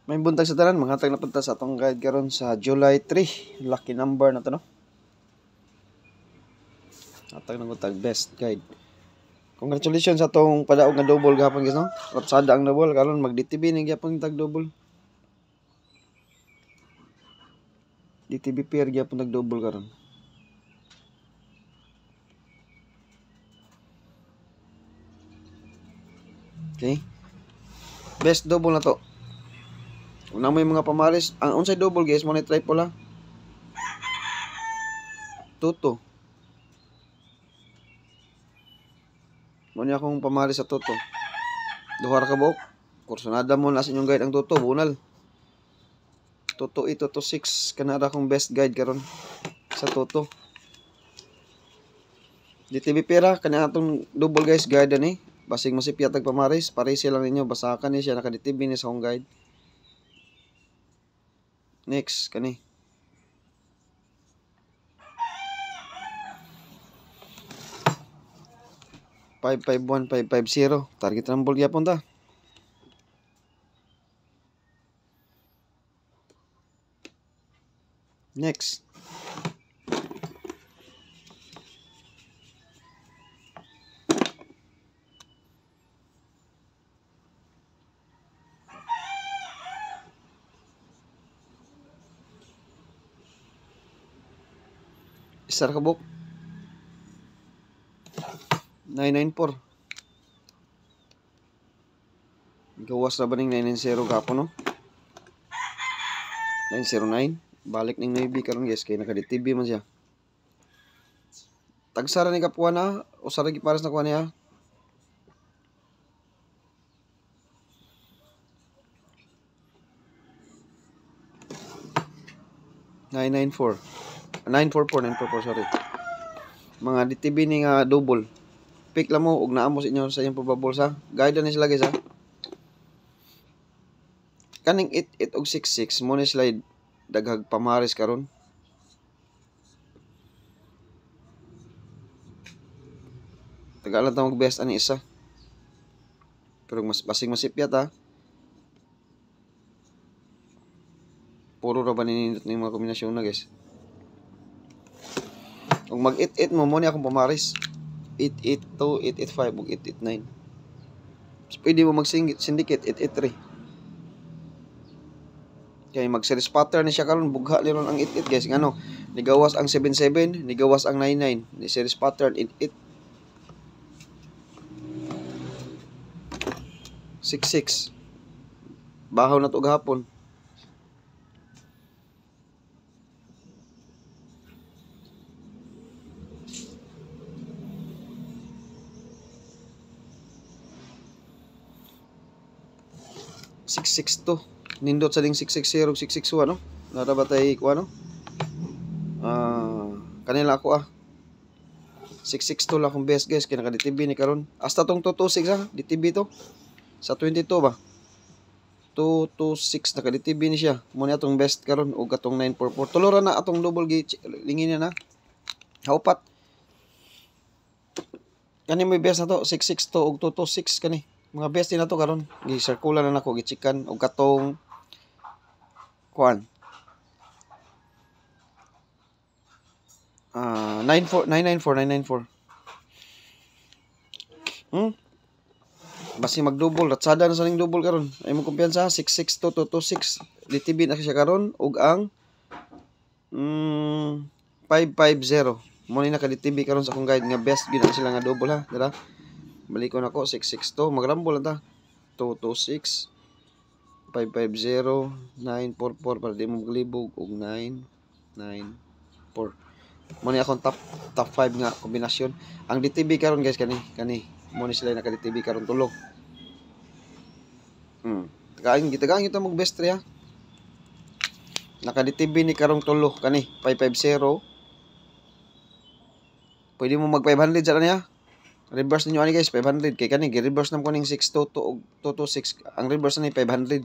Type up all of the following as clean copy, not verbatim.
May buntag sa tanan, mga tag napunta sa atong guide karon sa July 3. Lucky number na to, no? Atag nang tag best guide. Congratulations sa atong padaog nga double gapon guys, no? Rapsada ang double karon mag-DTB ning gyapon tag double. DTB pair gyapon tag double karon. Okay? Best double na to. Una mo yung mga pamaris, ang unsay double guys, mo ni try po lang. Toto. Mo ni akong pamaris sa toto. Duha ra ka buok. Kursunada mo na sa inyong guide ang toto, bunal. Toto 8, toto 6 kanara akong best guide karon sa toto. DTB pera kanya atong double guys guide ani. Basig masipya tag pamaris, parisi lang ninyo basakan ni siya naka DTB ni sa akong guide. Next, kani. Five 550. Target rumble gyapon ta. Next. Isa ka book. 994. Gawas na ba ning 990 gapon, no? 909. Balik ning Navy karon guys kay naka-DTB man siya. Tagsara ni kapuan na o sara gipares na kuan niya. $994. 944, sorry. Mga DTB ni nga double. Pick lang mo ug naamo sa inyo sa iyong pababulsa. Guide na sila guys ha. Kaning 88 og 66 mo ni slide daghag pamaris karon. Tagalan ta mag best ani isa. Pero mas basing masipyat ha. Puro ra ba ninindot ning mga kombinasyon na guys. Kung mag 88 mo ni akong pamaris. 882, 885 ug 889. Pwede mo mag-syndicate 883. Kaya mag-series pattern ni siya karon bugha liron ang 88 guys. Ngano? Nigawas ang 77, nigawas ang 99. Ni series pattern 88. 66. Bahaw na to gahapon. $662. Nindot sa ding 660 661 no. Nara ba tay ko ano? Kanila ako 662 lang akong best guys kay naka DTB ni karon. Hasta tong 226 ha, DTB to. Sa 22 ba? 226 naka DTB ni siya. Mo ni atong best karon ug atong 944. Tulora na atong double gauge lingin na. Haupat. Kani may best na to 662 ug 226 kani. Mga best din na to karon. Gi-circular na nako gichikan og katong kuan. 994. Basi mag-double ratsada na sa ning double karon. Ay mo kumpiyansa 662 226 DTB na siya karon ug ang 550 mo ni naka DTB karon sa akong guide nga best gid sila nga double ha, dira. Balikon ako 662 magrambol lang ta. 226 550 944 para di mo maglibog og 994. Mo ni akong top 5 nga kombinasyon. Ang DTB karon guys kani mo ni sila naka DTB karon tulo. Tagain ito mag best 3 ha. Naka DTB ni karong tulo kani 550. Pwede mo mag 500 sa niya. Reverse ninyo ani guys 500 kay kani gi-reverse nam ko ning 622 ug 226. Ang reverse ni 500.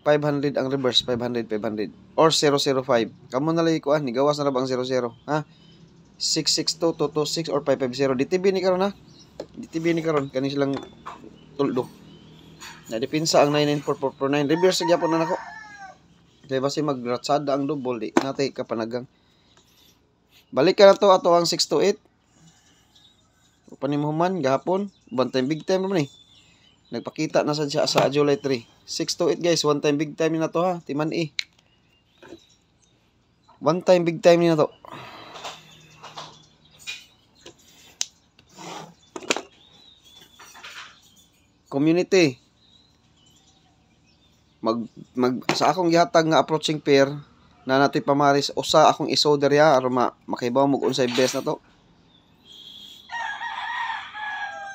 500 ang reverse 500 or 005. Kamo na lay ko ni gawas na ra bang 00 ha. 662 226 or 550 DTB ni karon ha. DTB ni karon kani silang tuldo. Na depensa ang 99449. Reverse gyapon na nako. Kay basi magratsada ang double di natay kapanagang. Balik ka na to ato ang 628. Panimuhuman gahapon, one time big time naman eh. Nagpakita na sa July 3. 628 guys, one time big time na to ha, timan eh. One time big time na to. Community. Sa akong gihatag nga approaching pair na natoy pamaris usa akong isoder ya aron makibaw mo unsay best na to.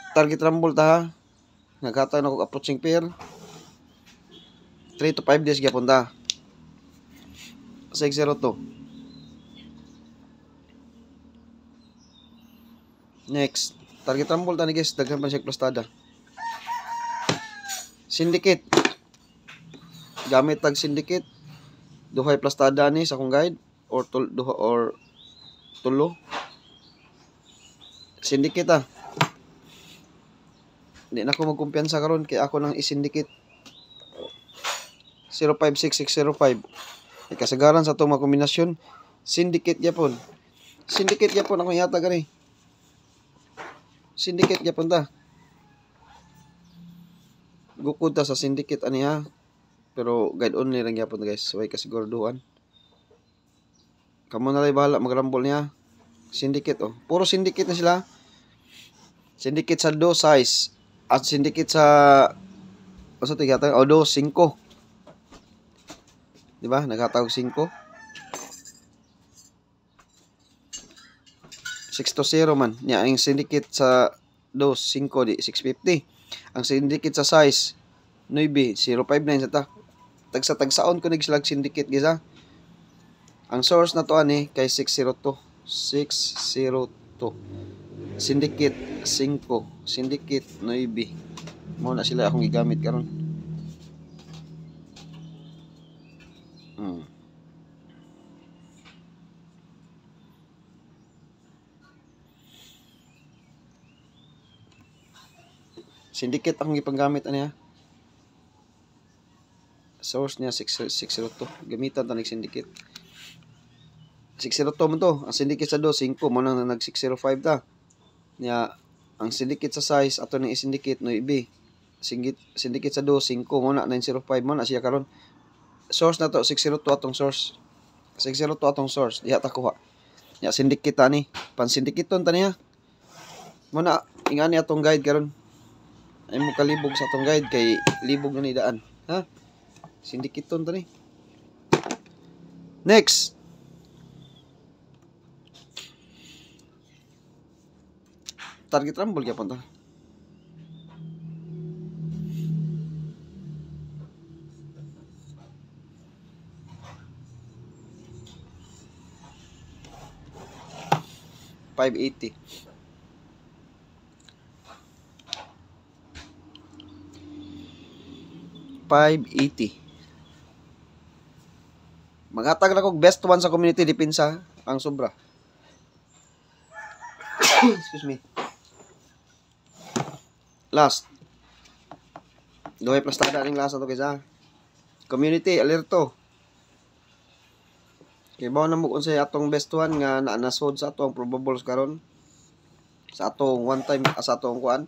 Target rumble ta ha. Naghatag na ko approaching pair. 3 to 5 days gyapon ta. 602. Next, target rumble ta ni guys, daghan pa siya plastada. Syndicate. Gamit tag syndicate. Duhay plastada ni sa akong guide or tulo. Syndicate ah. Hindi na ako magkumpiyansa karon kay ako nang isindicate 056605. Kasagaran sa itong mga kombinasyon, syndicate yapon. Syndicate yapon ako yata gani. Syndicate yapon ta. Gukod ta sa syndicate ani ha. Pero guide only lang yapon guys. Way kasiguraduhan. Kamo na lay bahala magrambol niya. Syndicate oh. Puro syndicate na sila. Syndicate sa do size. At syndicate sa asa to gatang do 5. Di ba? Naghatag 5. 620 man. Nya ang syndicate sa do 5 di 650. Ang syndicate sa size 9 059 sa ta. Tagsaon ko nagslag syndicate gisa. Ang source na to ani kay 602. 602. Syndicate 5, syndicate 9. Mo na sila akong gigamit karon. Syndicate akong gipanggamit ani ha. Source niya 602. Gamitan ta ning syndicate. 602 mo to. Ang syndicate sa do 5 mo nang nag 605 ta. Nya ang syndicate sa size ato ning syndicate 9. Syndicate sa do 5 mo na 905 mo na siya karon. Source na to 602 atong source. 602 atong source. Diha ta kuha. Nya syndicate ta ni. Pan-syndicateton ta niya. Mo na ingani atong guide karon. Ay mo kalibog sa atong guide kay libog na ni daan. Ha? Syndicateton ta ni. Next. Target rumble gyapon ta. $580. Maghatag na kog best one sa community depensa ang sobra. Excuse me. Last. Duhay plastada ning last ato kaysa. Community alerto. Kay bawo na mo unsay atong best one nga nasod sa atong probables karon. Sa atong one time sa atong kuan.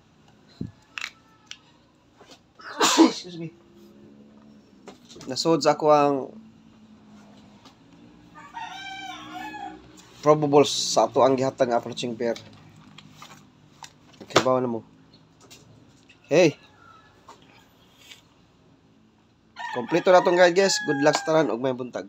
Excuse me. Nasod sa ako ang probables sa ato ang gihatag nga approaching pair. Okay, bawo na mo. Hey. Kompleto na tong guide guys. Good luck sa tanan og may buntag.